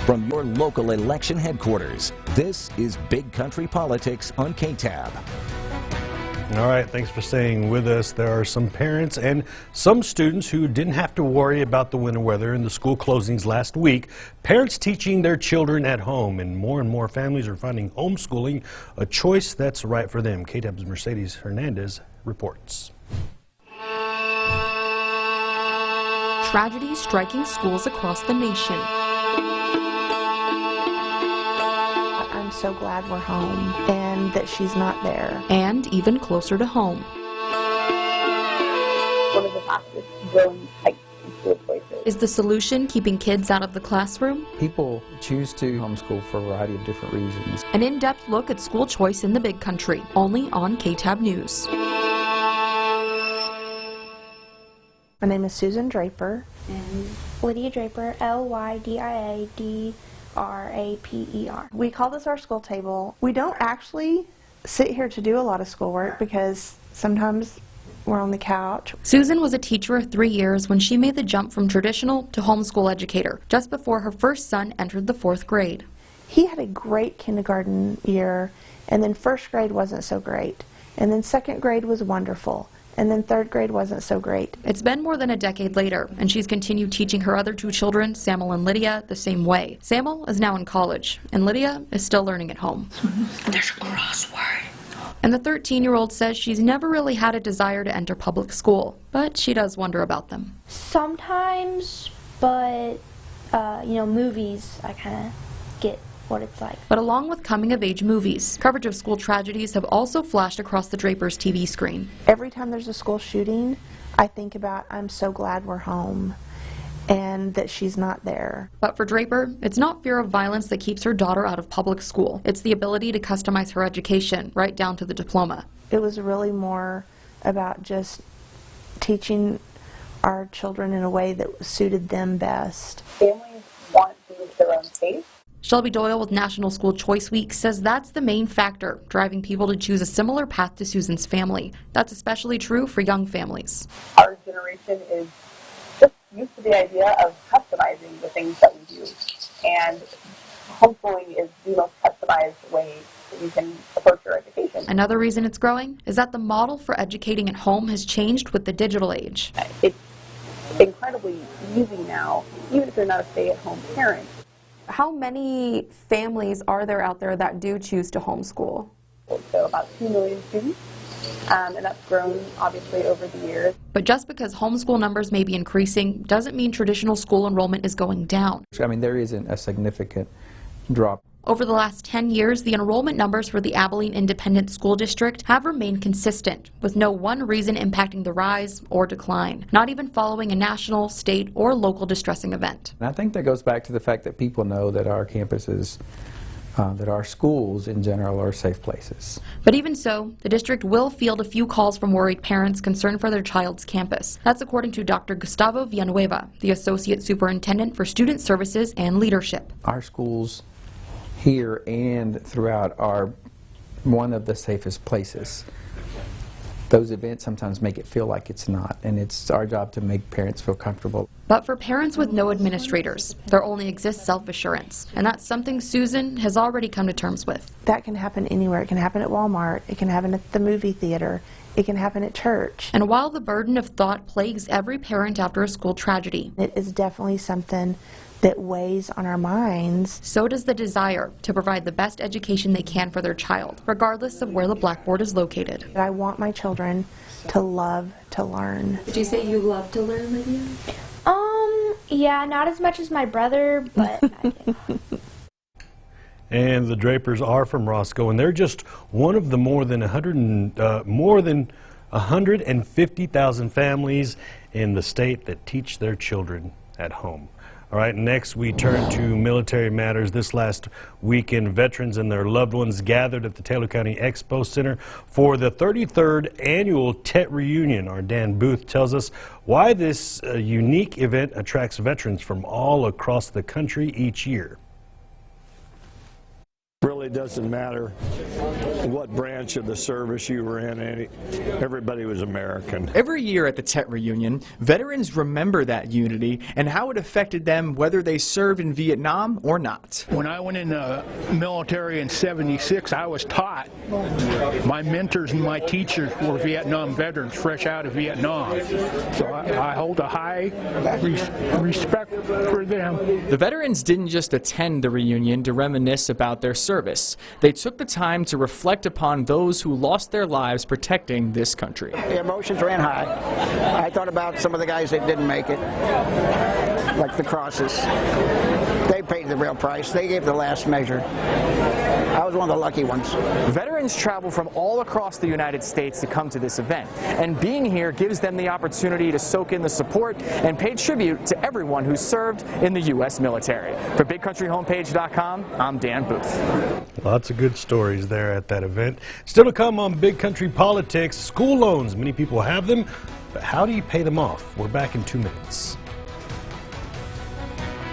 from your local election headquarters. This is Big Country Politics on KTAB. All right, thanks for staying with us. There are some parents and some students who didn't have to worry about the winter weather and the school closings last week. Parents teaching their children at home, and more families are finding homeschooling a choice that's right for them. KTAB's Mercedes Hernandez reports. Tragedy striking schools across the nation. I'm so glad we're home and that she's not there. And even closer to home. One of the fastest growing types of school choices Is the solution keeping kids out of the classroom? People choose to homeschool for a variety of different reasons. An in-depth look at school choice in the Big Country, only on KTAB News. My name is Susan Draper. And Lydia Draper, Lydiadraper. We call this our school table. We don't actually sit here to do a lot of schoolwork because sometimes we're on the couch. Susan was a teacher of 3 years when she made the jump from traditional to homeschool educator, just before her first son entered the 4th grade. He had a great kindergarten year, and then 1st grade wasn't so great. And then 2nd grade was wonderful. And then 3rd grade wasn't so great. It's been more than a decade later, and she's continued teaching her other 2 children, Samuel and Lydia, the same way. Samuel is now in college, and Lydia is still learning at home. There's a crossword. And the 13-year-old says she's never really had a desire to enter public school, but she does wonder about them. Sometimes, but, movies, I kind of get what it's like. But along with coming-of-age movies, coverage of school tragedies have also flashed across the Draper's TV screen. Every time there's a school shooting, I think about, I'm so glad we're home and that she's not there. But for Draper, it's not fear of violence that keeps her daughter out of public school. It's the ability to customize her education, right down to the diploma. It was really more about just teaching our children in a way that suited them best. families want to move their own pace. Shelby Doyle with National School Choice Week says that's the main factor driving people to choose a similar path to Susan's family. That's especially true for young families. Our generation is just used to the idea of customizing the things that we do, and homeschooling is the most customized way that you can approach your education. Another reason it's growing is that the model for educating at home has changed with the digital age. It's incredibly easy now, even if you're not a stay-at-home parent. How many families are there out there that do choose to homeschool? So about 2 million students, and that's grown obviously over the years. But just because homeschool numbers may be increasing doesn't mean traditional school enrollment is going down. I mean, there isn't a significant drop. Over the last 10 years, the enrollment numbers for the Abilene Independent School District have remained consistent, with no one reason impacting the rise or decline, not even following a national, state, or local distressing event. And I think that goes back to the fact that people know that our campuses, that our schools in general are safe places. But even so, the district will field a few calls from worried parents concerned for their child's campus. That's according to Dr. Gustavo Villanueva, the Associate Superintendent for Student Services and Leadership. Our schools here and throughout are one of the safest places. Those events sometimes make it feel like it's not, and it's our job to make parents feel comfortable. But for parents with no administrators, there only exists self-assurance, and that's something Susan has already come to terms with. That can happen anywhere. It can happen at Walmart. It can happen at the movie theater. It can happen at church. And while the burden of thought plagues every parent after a school tragedy, It is definitely something that weighs on our minds. so does the desire to provide the best education they can for their child, regardless of where the blackboard is located. I want my children to love to learn. Did you say you love to learn, Lydia? Yeah, not as much as my brother, but I do. And the Drapers are from Roscoe, and they're just one of the more than 150,000 families in the state that teach their children at home. All right, next we turn to military matters. This last weekend, veterans and their loved ones gathered at the Taylor County Expo Center for the 33rd annual TET reunion. Our Dan Booth tells us why this unique event attracts veterans from all across the country each year. Really it doesn't matter what branch of the service you were in. Everybody was American. Every year at the Tet reunion, veterans remember that unity and how it affected them whether they served in Vietnam or not. When I went in the military in '76, I was taught. My mentors and my teachers were Vietnam veterans, fresh out of Vietnam. So I hold a high respect for them. The veterans didn't just attend the reunion to reminisce about their service. They took the time to reflect upon those who lost their lives protecting this country. The emotions ran high. I thought about some of the guys that didn't make it, like the Crosses. They paid the real price. They gave the last measure. I was one of the lucky ones. Veterans travel from all across the United States to come to this event, and being here gives them the opportunity to soak in the support and pay tribute to everyone who served in the U.S. military. For BigCountryHomepage.com, I'm Dan Booth. Lots of good stories there at that event. Still to come on Big Country Politics, school loans. Many people have them, but how do you pay them off? We're back in 2 minutes.